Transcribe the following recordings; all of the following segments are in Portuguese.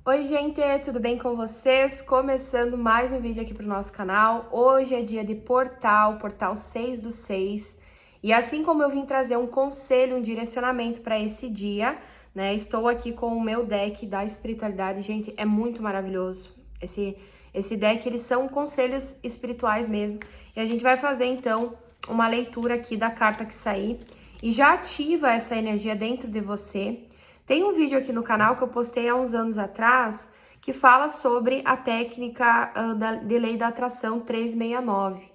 Oi, gente, tudo bem com vocês? Começando mais um vídeo aqui pro nosso canal. Hoje é dia de portal 6 do 6. E assim como eu vim trazer um conselho, um direcionamento para esse dia, né? Estou aqui com o meu deck da espiritualidade. Gente, é muito maravilhoso. Esse deck, eles são conselhos espirituais mesmo. E a gente vai fazer, então, uma leitura aqui da carta que sair. E já ativa essa energia dentro de você. Tem um vídeo aqui no canal que eu postei há uns anos atrás que fala sobre a técnica de lei da atração 369.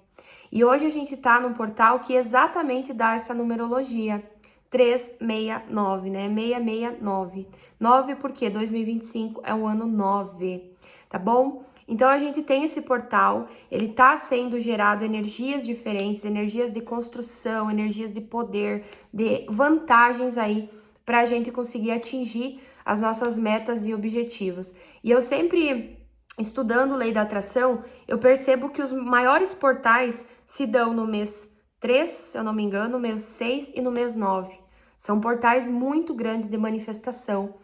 E hoje a gente tá num portal que exatamente dá essa numerologia. 369, né? 669. 9 porque 2025 é o ano 9, tá bom? Então a gente tem esse portal, ele tá sendo gerado energias diferentes, energias de construção, energias de poder, de vantagens aí para a gente conseguir atingir as nossas metas e objetivos. E eu sempre, estudando lei da atração, eu percebo que os maiores portais se dão no mês 3, se eu não me engano, no mês 6 e no mês 9. São portais muito grandes de manifestação.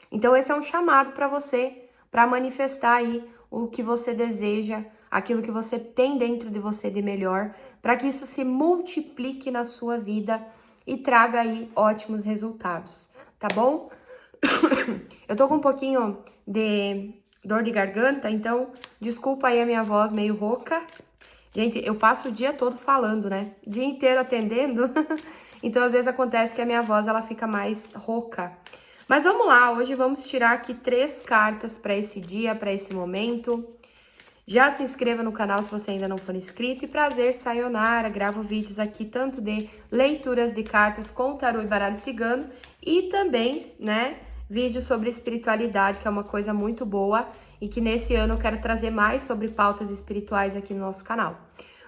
Então esse é um chamado para você, para manifestar aí o que você deseja, aquilo que você tem dentro de você de melhor, para que isso se multiplique na sua vida e traga aí ótimos resultados, tá bom? Eu tô com um pouquinho de dor de garganta, então desculpa aí a minha voz meio rouca. Gente, eu passo o dia todo falando, né? O dia inteiro atendendo. Então, às vezes acontece que a minha voz ela fica mais rouca. Mas vamos lá, hoje vamos tirar aqui 3 cartas para esse dia, para esse momento. Já se inscreva no canal se você ainda não for inscrito. E prazer, sayonara, gravo vídeos aqui tanto de leituras de cartas com tarô e baralho cigano e também, né, vídeos sobre espiritualidade, que é uma coisa muito boa e que nesse ano eu quero trazer mais sobre pautas espirituais aqui no nosso canal.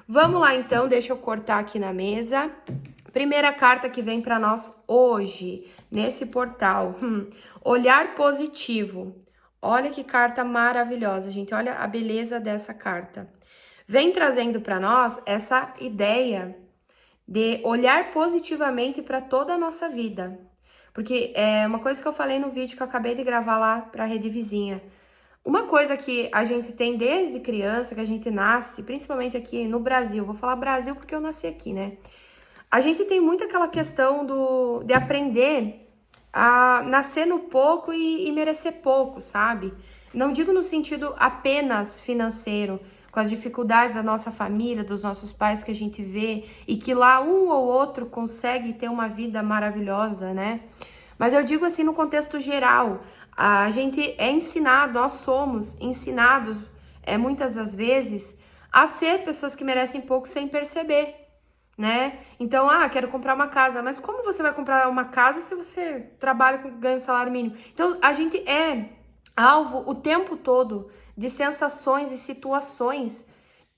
Vamos lá então, deixa eu cortar aqui na mesa. Primeira carta que vem para nós hoje, nesse portal, olhar positivo. Olha que carta maravilhosa, gente. Olha a beleza dessa carta. Vem trazendo para nós essa ideia de olhar positivamente para toda a nossa vida. Porque é uma coisa que eu falei no vídeo que eu acabei de gravar lá para a Rede Vizinha. Uma coisa que a gente tem desde criança, que a gente nasce, principalmente aqui no Brasil, vou falar Brasil porque eu nasci aqui, né? A gente tem muito aquela questão de aprender a nascer no pouco e merecer pouco, sabe? Não digo no sentido apenas financeiro, com as dificuldades da nossa família, dos nossos pais que a gente vê e que lá um ou outro consegue ter uma vida maravilhosa, né? Mas eu digo assim no contexto geral, a gente é ensinado, nós somos ensinados, muitas das vezes, a ser pessoas que merecem pouco sem perceber, né? Então, quero comprar uma casa, mas como você vai comprar uma casa se você trabalha com ganha um salário mínimo? Então, a gente é alvo o tempo todo de sensações e situações,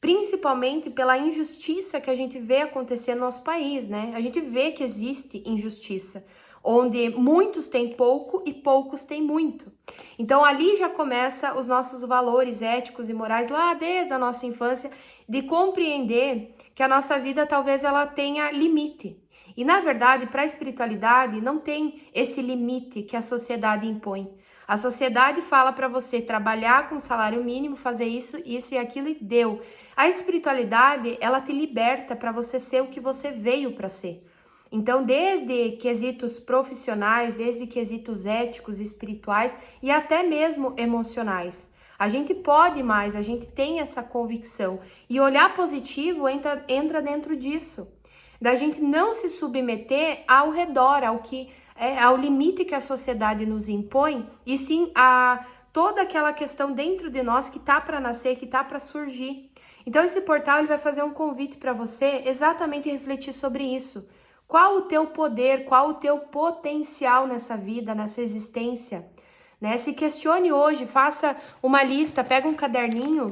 principalmente pela injustiça que a gente vê acontecer no nosso país, né? A gente vê que existe injustiça, onde muitos têm pouco e poucos têm muito. Então ali já começa os nossos valores éticos e morais lá desde a nossa infância, de compreender que a nossa vida talvez ela tenha limite. E na verdade, para a espiritualidade não tem esse limite que a sociedade impõe. A sociedade fala para você trabalhar com salário mínimo, fazer isso, isso e aquilo e deu. A espiritualidade, ela te liberta para você ser o que você veio para ser. Então, desde quesitos profissionais, desde quesitos éticos, espirituais e até mesmo emocionais. A gente pode mais, a gente tem essa convicção. E olhar positivo entra dentro disso. Da gente não se submeter ao redor, ao limite que a sociedade nos impõe, e sim a toda aquela questão dentro de nós que tá para nascer, que tá para surgir. Então, esse portal ele vai fazer um convite para você exatamente refletir sobre isso. Qual o teu poder, qual o teu potencial nessa vida, nessa existência, né? Se questione hoje, faça uma lista, pega um caderninho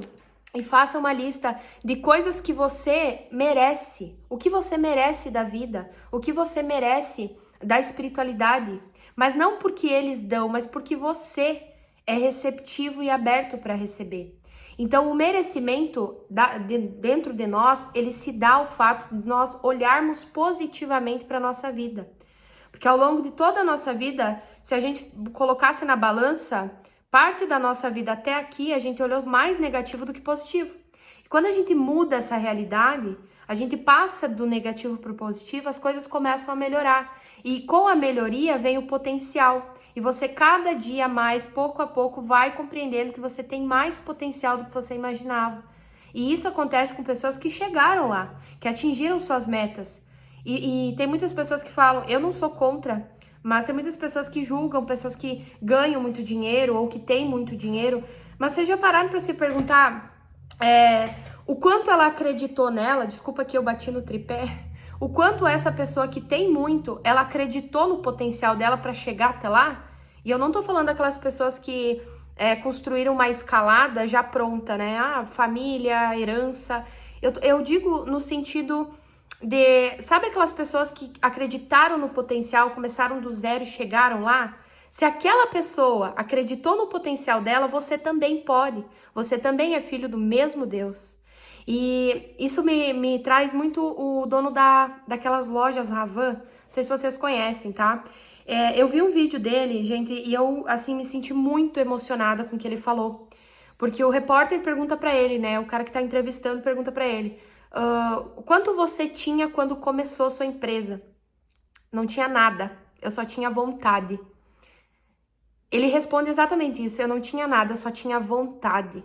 e faça uma lista de coisas que você merece, o que você merece da vida, o que você merece da espiritualidade, mas não porque eles dão, mas porque você é receptivo e aberto para receber. Então, o merecimento dentro de nós, ele se dá ao fato de nós olharmos positivamente para a nossa vida. Porque ao longo de toda a nossa vida, se a gente colocasse na balança, Parte da nossa vida até aqui, a gente olhou mais negativo do que positivo. E quando a gente muda essa realidade, a gente passa do negativo para o positivo, as coisas começam a melhorar. E com a melhoria vem o potencial. E você cada dia mais, pouco a pouco, vai compreendendo que você tem mais potencial do que você imaginava. E isso acontece com pessoas que chegaram lá, que atingiram suas metas. E tem muitas pessoas que falam, eu não sou contra, mas tem muitas pessoas que julgam, pessoas que ganham muito dinheiro ou que têm muito dinheiro. Mas vocês já pararam para se perguntar o quanto ela acreditou nela? Desculpa que eu bati no tripé. O quanto essa pessoa que tem muito, ela acreditou no potencial dela para chegar até lá? E eu não tô falando daquelas pessoas que construíram uma escalada já pronta, né? Ah, família, herança. Eu digo no sentido de... Sabe aquelas pessoas que acreditaram no potencial, começaram do zero e chegaram lá? Se aquela pessoa acreditou no potencial dela, você também pode. Você também é filho do mesmo Deus. E isso me traz muito o dono daquelas lojas Ravan. Não sei se vocês conhecem, tá? Eu vi um vídeo dele, gente, e eu, assim, me senti muito emocionada com o que ele falou. Porque o repórter pergunta pra ele, né? O cara que tá entrevistando pergunta pra ele: quanto você tinha quando começou sua empresa? Não tinha nada, eu só tinha vontade. Ele responde exatamente isso: eu não tinha nada, eu só tinha vontade.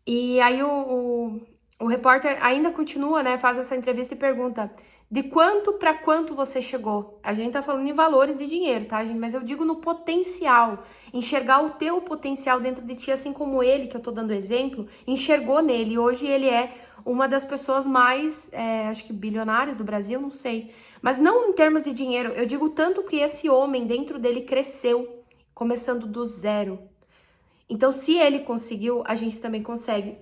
E aí o repórter ainda continua, né? Faz essa entrevista e pergunta: de quanto para quanto você chegou? A gente tá falando em valores de dinheiro, tá, gente? Mas eu digo no potencial. Enxergar o teu potencial dentro de ti, assim como ele, que eu tô dando exemplo, enxergou nele. E hoje ele é uma das pessoas mais, acho que bilionárias do Brasil, não sei. Mas não em termos de dinheiro. Eu digo tanto que esse homem dentro dele cresceu, começando do zero. Então, se ele conseguiu, a gente também consegue.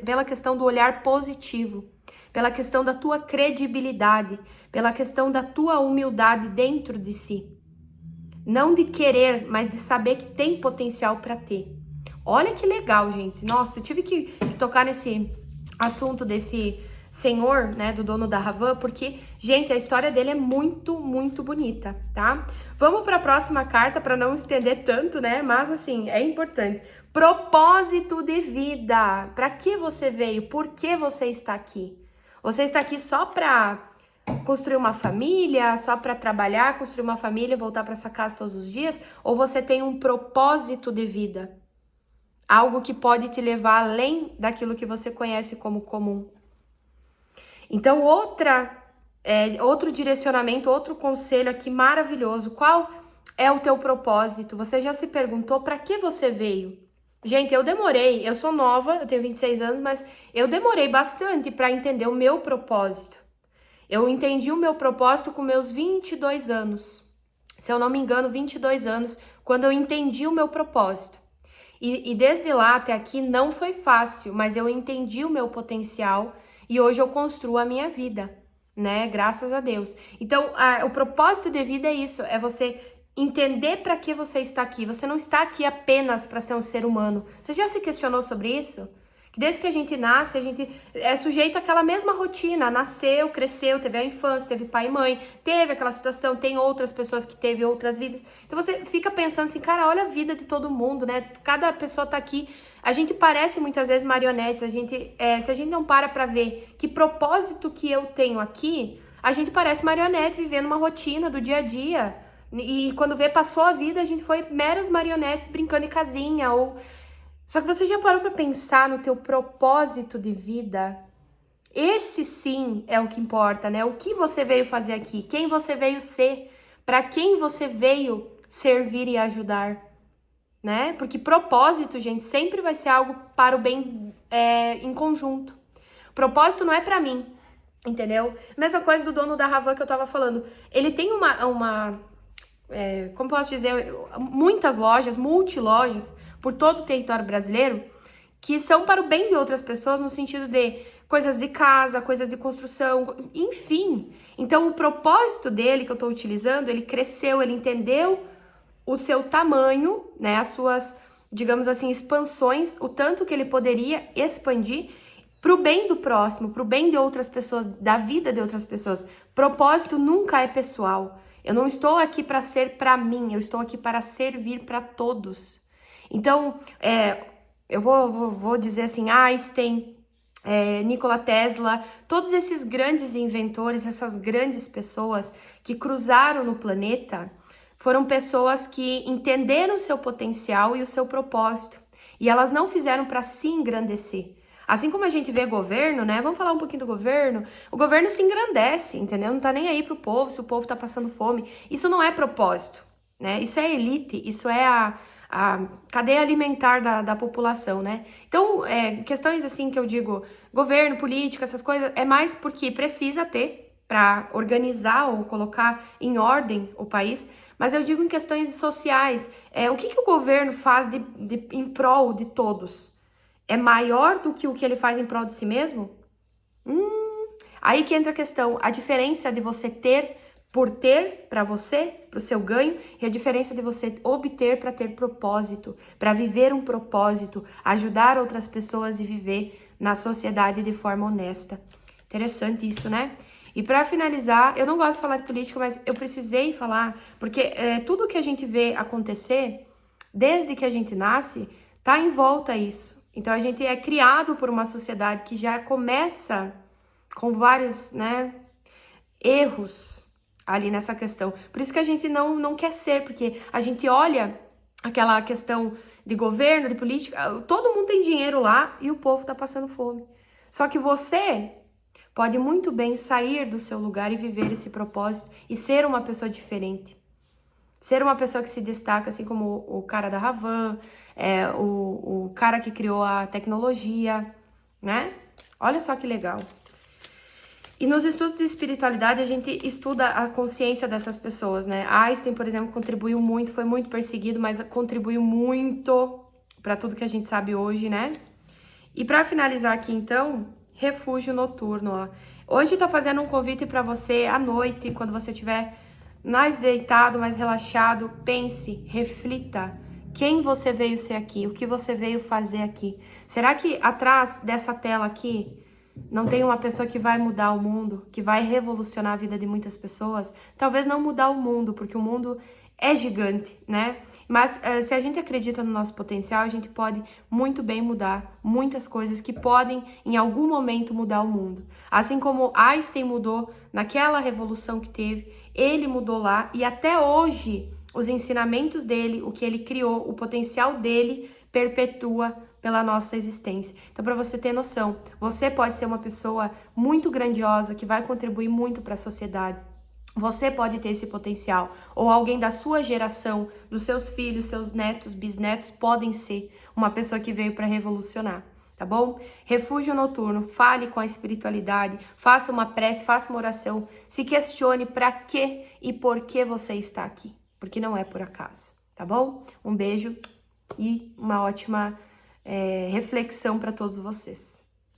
Pela questão do olhar positivo, pela questão da tua credibilidade, pela questão da tua humildade dentro de si. Não de querer, mas de saber que tem potencial para ter. Olha que legal, gente. Nossa, eu tive que tocar nesse assunto desse senhor, né, do dono da Ravan, porque, gente, a história dele é muito, muito bonita, tá? Vamos para a próxima carta, para não estender tanto, né? Mas, assim, é importante. Propósito de vida. Para que você veio? Por que você está aqui? Você está aqui só para construir uma família, só para trabalhar, construir uma família, voltar para essa casa todos os dias? Ou você tem um propósito de vida? Algo que pode te levar além daquilo que você conhece como comum. Então, outro direcionamento, outro conselho aqui maravilhoso. Qual é o teu propósito? Você já se perguntou para que você veio? Gente, eu sou nova, eu tenho 26 anos, mas eu demorei bastante para entender o meu propósito. Eu entendi o meu propósito com meus 22 anos. Se eu não me engano, 22 anos, quando eu entendi o meu propósito. E desde lá até aqui não foi fácil, mas eu entendi o meu potencial e hoje eu construo a minha vida, né? Graças a Deus. Então, o propósito de vida é isso, é você entender para que você está aqui. Você não está aqui apenas para ser um ser humano. Você já se questionou sobre isso? Que desde que a gente nasce, a gente é sujeito àquela mesma rotina. Nasceu, cresceu, teve a infância, teve pai e mãe, teve aquela situação, tem outras pessoas que teve outras vidas. Então você fica pensando assim, cara, olha a vida de todo mundo, né? Cada pessoa tá aqui. A gente parece muitas vezes marionetes. Se a gente não para ver que propósito que eu tenho aqui, a gente parece marionete vivendo uma rotina do dia a dia. E quando vê, passou a vida, a gente foi meras marionetes brincando em casinha ou... Só que você já parou para pensar no teu propósito de vida? Esse sim é o que importa, né? O que você veio fazer aqui? Quem você veio ser? Para quem você veio servir e ajudar? Né? Porque propósito, gente, sempre vai ser algo para o bem em conjunto. Propósito não é para mim, entendeu? Mesma coisa do dono da Ravan que eu tava falando. Ele tem como posso dizer, muitas lojas, multilojas, por todo o território brasileiro, que são para o bem de outras pessoas, no sentido de coisas de casa, coisas de construção, enfim. Então, o propósito dele, que eu estou utilizando, ele cresceu, ele entendeu o seu tamanho, né, as suas, digamos assim, expansões, o tanto que ele poderia expandir para o bem do próximo, para o bem de outras pessoas, da vida de outras pessoas. Propósito nunca é pessoal. Eu não estou aqui para ser para mim, eu estou aqui para servir para todos. Então, eu vou dizer assim, Einstein, Nikola Tesla, todos esses grandes inventores, essas grandes pessoas que cruzaram no planeta, foram pessoas que entenderam o seu potencial e o seu propósito. E elas não fizeram para se engrandecer. Assim como a gente vê governo, né? Vamos falar um pouquinho do governo. O governo se engrandece, entendeu? Não tá nem aí pro povo, se o povo tá passando fome. Isso não é propósito, né? Isso é elite, isso é a cadeia alimentar da população, né? Então, questões assim que eu digo, governo, política, essas coisas, é mais porque precisa ter para organizar ou colocar em ordem o país. Mas eu digo em questões sociais, o que o governo faz em prol de todos? É maior do que o que ele faz em prol de si mesmo? Aí que entra a questão, a diferença de você ter por ter para você, para o seu ganho, e a diferença de você obter para ter propósito, para viver um propósito, ajudar outras pessoas e viver na sociedade de forma honesta. Interessante isso, né? E para finalizar, eu não gosto de falar de política, mas eu precisei falar, porque tudo que a gente vê acontecer, desde que a gente nasce, tá em volta a isso. Então a gente é criado por uma sociedade que já começa com vários, né, erros ali nessa questão. Por isso que a gente não quer ser, porque a gente olha aquela questão de governo, de política, todo mundo tem dinheiro lá e o povo tá passando fome. Só que você pode muito bem sair do seu lugar e viver esse propósito e ser uma pessoa diferente. Ser uma pessoa que se destaca, assim como o cara da Havan, o cara que criou a tecnologia, né? Olha só que legal. E nos estudos de espiritualidade, a gente estuda a consciência dessas pessoas, né? Einstein, por exemplo, contribuiu muito, foi muito perseguido, mas contribuiu muito para tudo que a gente sabe hoje, né? E para finalizar aqui, então, refúgio noturno, ó. Hoje tá fazendo um convite para você à noite, quando você estiver mais deitado, mais relaxado, pense, reflita. Quem você veio ser aqui? O que você veio fazer aqui? Será que atrás dessa tela aqui não tem uma pessoa que vai mudar o mundo, que vai revolucionar a vida de muitas pessoas? Talvez não mudar o mundo, porque o mundo é gigante, né? Mas se a gente acredita no nosso potencial, a gente pode muito bem mudar muitas coisas que podem, em algum momento, mudar o mundo. Assim como Einstein mudou naquela revolução que teve, ele mudou lá e até hoje os ensinamentos dele, o que ele criou, o potencial dele perpetua pela nossa existência. Então, para você ter noção, você pode ser uma pessoa muito grandiosa que vai contribuir muito para a sociedade. Você pode ter esse potencial, ou alguém da sua geração, dos seus filhos, seus netos, bisnetos, podem ser uma pessoa que veio para revolucionar, tá bom? Refúgio noturno, fale com a espiritualidade, faça uma prece, faça uma oração, se questione para que e por que você está aqui, porque não é por acaso, tá bom? Um beijo e uma ótima reflexão para todos vocês.